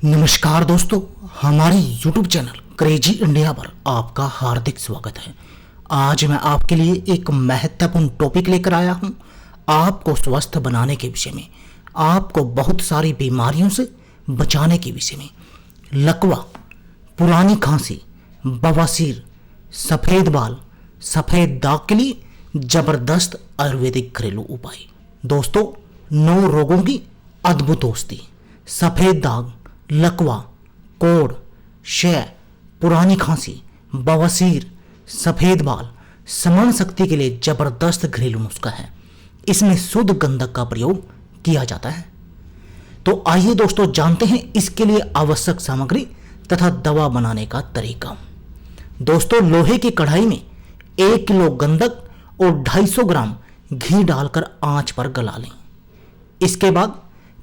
नमस्कार दोस्तों, हमारे YouTube चैनल क्रेजी इंडिया पर आपका हार्दिक स्वागत है। आज मैं आपके लिए एक महत्वपूर्ण टॉपिक लेकर आया हूं, आपको स्वस्थ बनाने के विषय में, आपको बहुत सारी बीमारियों से बचाने के विषय में। लकवा, पुरानी खांसी, बवासीर, सफ़ेद बाल, सफ़ेद दाग के लिए ज़बरदस्त आयुर्वेदिक घरेलू उपाय। दोस्तों, 9 रोगों की अद्भुत दोस्ती। सफ़ेद दाग, लकवा, कोढ़, क्षय, पुरानी खांसी, बवासीर, सफ़ेद बाल, स्मरण शक्ति के लिए जबरदस्त घरेलू नुस्खा है। इसमें शुद्ध गंधक का प्रयोग किया जाता है। तो आइए दोस्तों, जानते हैं इसके लिए आवश्यक सामग्री तथा दवा बनाने का तरीका। दोस्तों, लोहे की कढ़ाई में 1 किलो गंधक और 250 ग्राम घी डालकर आंच पर गला लें। इसके बाद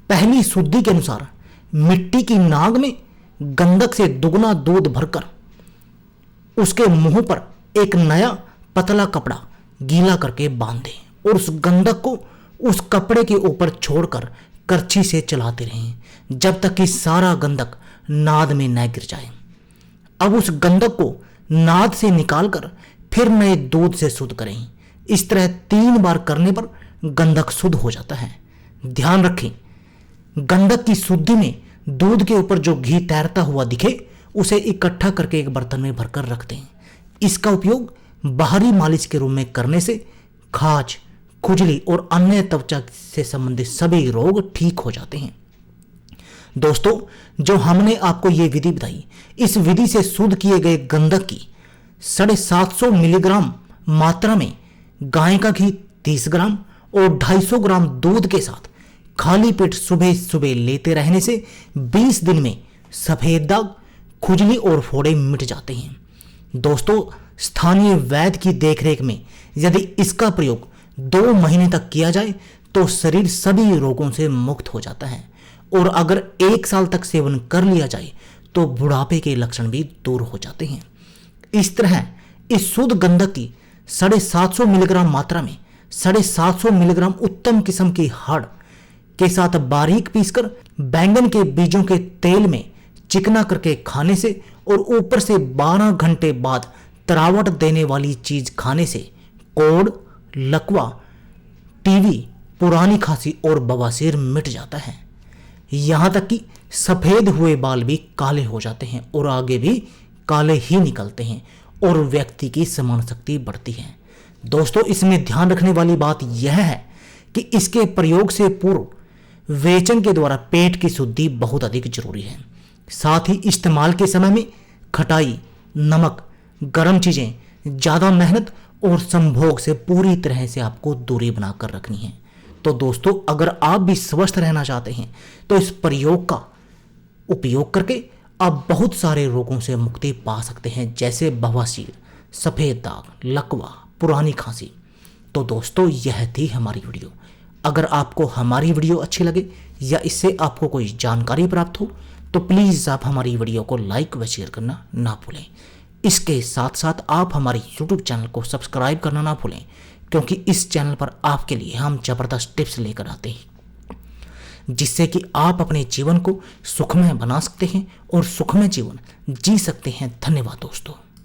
पहली शुद्धि के अनुसार मिट्टी की नाग में गंधक से दुगना दूध भरकर उसके मुंह पर एक नया पतला कपड़ा गीला करके बांध दें और उस गंधक को उस कपड़े के ऊपर छोड़कर करछी से चलाते रहें जब तक कि सारा गंधक नाद में न गिर जाए। अब उस गंधक को नाद से निकालकर फिर नए दूध से शुद्ध करें। इस तरह 3 बार करने पर गंधक शुद्ध हो जाता है। ध्यान रखें, गंधक की शुद्धि में दूध के ऊपर जो घी तैरता हुआ दिखे उसे इकट्ठा करके एक बर्तन में भरकर रख दें। इसका उपयोग बाहरी मालिश के रूप में करने से खाज, खुजली और अन्य त्वचा से संबंधित सभी रोग ठीक हो जाते हैं। दोस्तों, जो हमने आपको ये विधि बताई, इस विधि से शुद्ध किए गए गंधक की 750 मिलीग्राम मात्रा में गाय का घी 30 ग्राम और 250 ग्राम दूध के साथ खाली पेट सुबह सुबह लेते रहने से 20 दिन में सफेद दाग, खुजली और फोड़े मिट जाते हैं। दोस्तों, स्थानीय वैद्य की देखरेख में यदि इसका प्रयोग 2 महीने तक किया जाए तो शरीर सभी रोगों से मुक्त हो जाता है और अगर 1 साल तक सेवन कर लिया जाए तो बुढ़ापे के लक्षण भी दूर हो जाते हैं। इस तरह इस शुद्ध गंधक की 750 मिलीग्राम मात्रा में 750 मिलीग्राम उत्तम किस्म की हड़ के साथ बारीक पीसकर बैंगन के बीजों के तेल में चिकना करके खाने से और ऊपर से 12 घंटे बाद तरावट देने वाली चीज खाने से कोढ़, लकवा, टीबी, पुरानी खांसी और बवासीर मिट जाता है। यहां तक कि सफेद हुए बाल भी काले हो जाते हैं और आगे भी काले ही निकलते हैं और व्यक्ति की स्मरण शक्ति बढ़ती है। दोस्तों, इसमें ध्यान रखने वाली बात यह है कि इसके प्रयोग से पूर्व वेचन के द्वारा पेट की शुद्धि बहुत अधिक जरूरी है। साथ ही इस्तेमाल के समय में खटाई, नमक, गर्म चीजें, ज्यादा मेहनत और संभोग से पूरी तरह से आपको दूरी बनाकर रखनी है। तो दोस्तों, अगर आप भी स्वस्थ रहना चाहते हैं तो इस प्रयोग का उपयोग करके आप बहुत सारे रोगों से मुक्ति पा सकते हैं, जैसे बवासीर, सफेद दाग, लकवा, पुरानी खांसी। तो दोस्तों, यह थी हमारी वीडियो। अगर आपको हमारी वीडियो अच्छी लगे या इससे आपको कोई जानकारी प्राप्त हो तो प्लीज़ आप हमारी वीडियो को लाइक व शेयर करना ना भूलें। इसके साथ साथ आप हमारे YouTube चैनल को सब्सक्राइब करना ना भूलें, क्योंकि इस चैनल पर आपके लिए हम ज़बरदस्त टिप्स लेकर आते हैं जिससे कि आप अपने जीवन को सुखमय बना सकते हैं और सुखमय जीवन जी सकते हैं। धन्यवाद दोस्तों।